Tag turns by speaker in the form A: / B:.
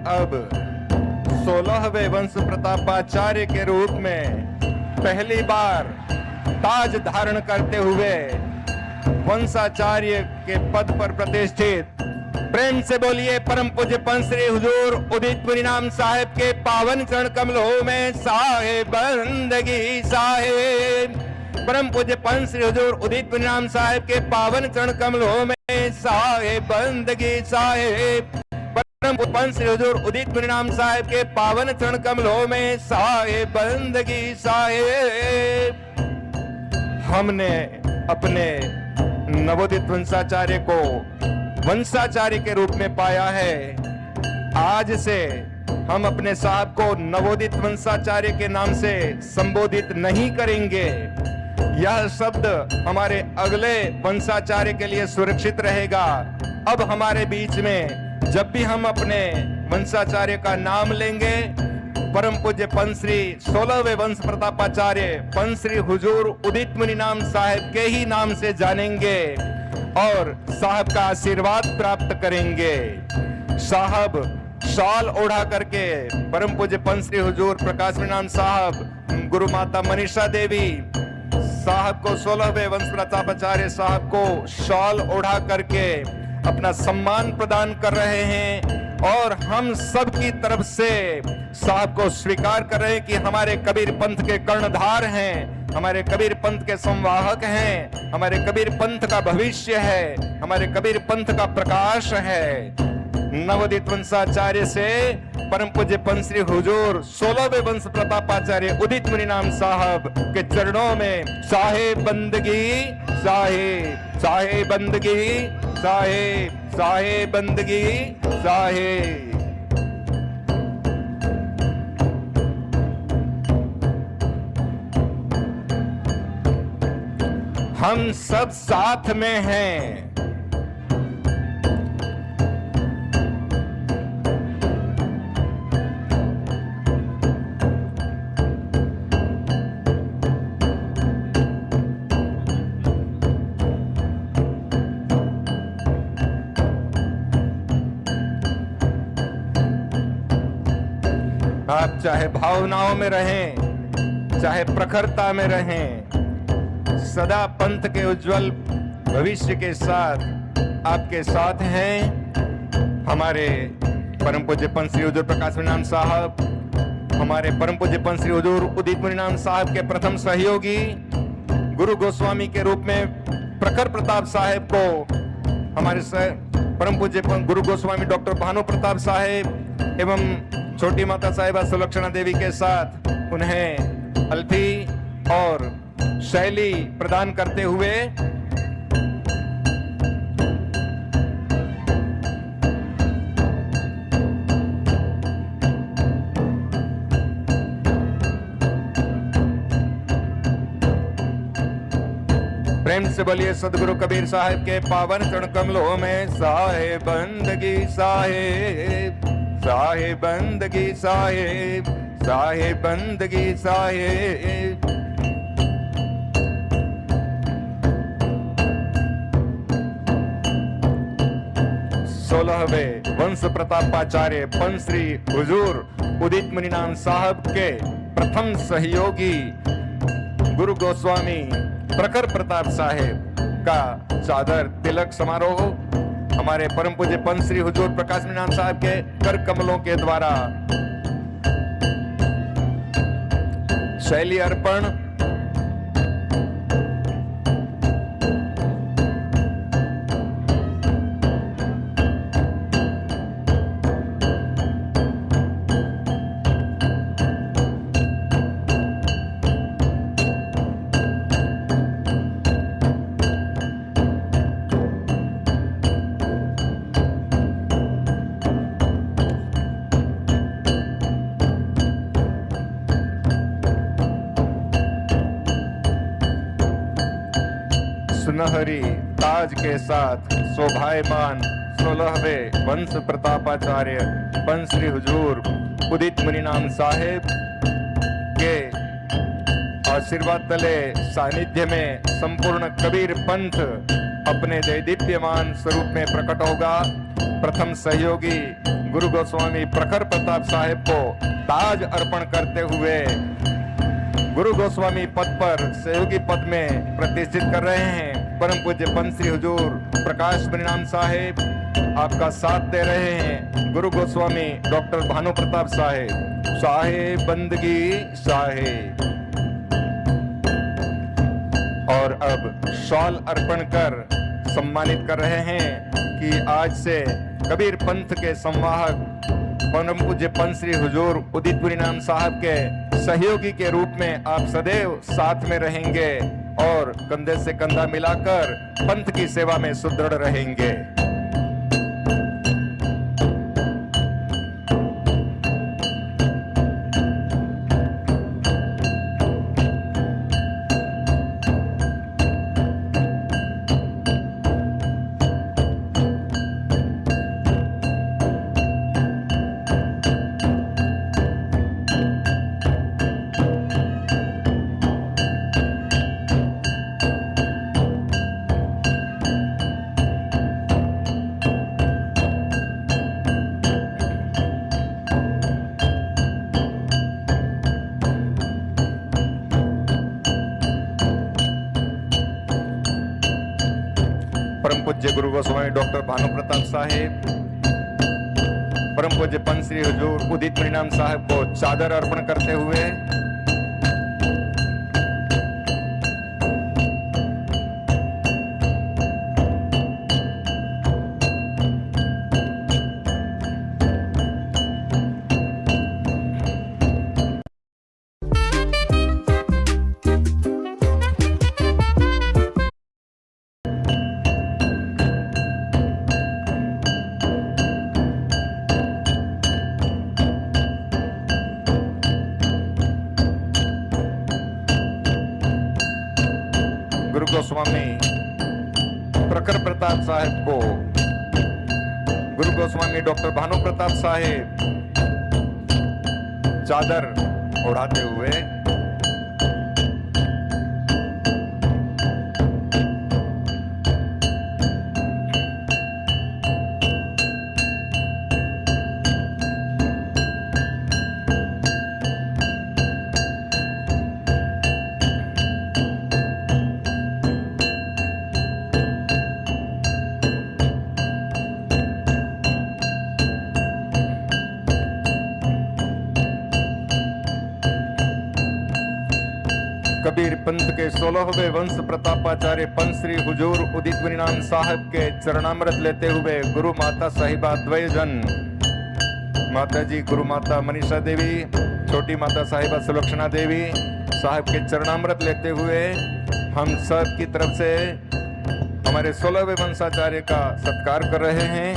A: अब 16वें वंश प्रतापाचार्य के रूप में पहली बार ताज धारण करते हुए वंशाचार्य के पद पर प्रतिष्ठित, प्रेम से बोलिए परम पूज्य पंच श्री हुजूर उदित परिणाम साहेब के पावन चरण कमलों में साहेब बंदगी साहेब। परम पूज्य पंच श्री हुजूर उदित परिणाम साहेब के पावन चरण कमलों में साहेब बंदगी साहेब। परम पूज्य पंच श्री हुजूर उदित परिणाम साहेब के पावन चरण कमलों में साहेब बंदगी साहेब। हमने अपने नवोदित वंशाचार्य को वंशाचार्य के रूप में पाया है। आज से हम अपने साहब को नवोदित वंशाचार्य के नाम से संबोधित नहीं करेंगे। यह शब्द हमारे अगले वंशाचार्य के लिए सुरक्षित रहेगा। अब हमारे बीच में जब भी हम अपने वंशाचार्य का नाम लेंगे, परम पूज्य पंच श्री 16वें वंश प्रतापाचार्य पंच श्री हुजूर उदित मुनि नाम साहेब के ही नाम से जानेंगे और साहब का आशीर्वाद प्राप्त करेंगे। साहब शाल ओढ़ा करके परम पूज्य पंच श्री हुजूर प्रकाश नाम साहब, गुरु माता मनीषा देवी साहब को 16वें वंश प्रतापाचार्य साहब को शाल ओढ़ा करके अपना सम्मान प्रदान कर रहे हैं और हम सब की तरफ से साहब को स्वीकार कर रहे हैं कि हमारे कबीर पंथ के कर्णधार हैं, हमारे कबीर पंथ के संवाहक हैं, हमारे कबीर पंथ का भविष्य है, हमारे कबीर पंथ का प्रकाश है। नवोदित वंशाचार्य से परम पूज्य पंच श्री हुजूर 16वें वंश प्रतापाचार्य उदित मुनि नाम साहब के चरणों में साहेब बंदगी साहेब, साहेब बंदगी साहेब, साहेब बंदगी साहेब। हम सब साथ में हैं। आप चाहे भावनाओं में रहें, चाहे प्रखरता में रहें, सदा पंथ के उज्जवल भविष्य के साथ आपके साथ हैं हमारे परम पूज्य पंच श्री हुजूर प्रकाश नाम साहब, हमारे परम पूज्य पंच श्री हुजूर उदित मुनि नाम साहब के प्रथम सहयोगी गुरु गोस्वामी के रूप में प्रखर प्रताप साहेब को हमारे परम पूज्य गुरु गोस्वामी डॉक्टर भानु प्रताप साहेब एवं छोटी माता साहिबा सुलक्षणा देवी के साथ उन्हें अल्फी और शैली प्रदान करते हुए प्रेम से बोलिए सदगुरु कबीर साहिब के पावन चरण कमलों में साहेब बंदगी साहेब, साहेब बंदगी साहेब, साहेब बंदगी साहेब। 16वें वंश प्रतापाचार्य पंच श्री हुजूर उदित मुनि नाम साहब के प्रथम सहयोगी गुरु गोस्वामी प्रखर प्रताप साहेब का चादर तिलक समारोह हमारे परम पूज्य पंच श्री हुजूर प्रकाश नाम साहब के कर कमलों के द्वारा शैली अर्पण सुनहरी ताज के साथ शोभायमान 16वें वंश प्रतापाचार्य पंच श्री हुजूर उदित मुनि नाम साहेब के आशीर्वाद तले सानिध्य में संपूर्ण कबीर पंथ अपने दैदीप्यमान स्वरूप में प्रकट होगा। प्रथम सहयोगी गुरु गोस्वामी प्रखर प्रताप साहेब को ताज अर्पण करते हुए गुरु गोस्वामी पद पर सहयोगी पद में प्रतिष्ठित कर रहे हैं। परम पूज्य पंत श्री हुजूर प्रकाश परिणाम साहेब आपका साथ दे रहे हैं। गुरु गोस्वामी डॉक्टर भानु प्रताप साहेब, साहेब बंदगी साहेब। और अब शॉल अर्पण कर सम्मानित कर रहे हैं कि आज से कबीर पंथ के संवाहक परम पूज्य पंत श्री हुजूर उदितपुरी नाम साहब के सहयोगी के रूप में आप सदैव साथ में रहेंगे और कंधे से कंधा मिलाकर पंथ की सेवा में सुदृढ़ रहेंगे। परम पूज्य गुरु गोस्वामी डॉक्टर भानु प्रताप साहेब, परम पूज्य पंत श्री हुजूर उदित परिणाम साहब को चादर अर्पण करते हुए गुरु गोस्वामी प्रखर प्रताप साहेब को गुरु गोस्वामी डॉक्टर भानु प्रताप साहेब चादर ओढ़ाते हुए कबीर पंथ के 16वें वंश प्रतापाचार्य पंत श्री हुजूर उदितपुरी नाम साहब के चरणामृत लेते हुए गुरु माता साहिबा द्वयजन, माता जी गुरु माता मनीषा देवी, छोटी माता साहिबा सुलक्षणा देवी साहब के चरणामृत लेते हुए हम सब की तरफ से हमारे 16वें वंशाचार्य का सत्कार कर रहे हैं।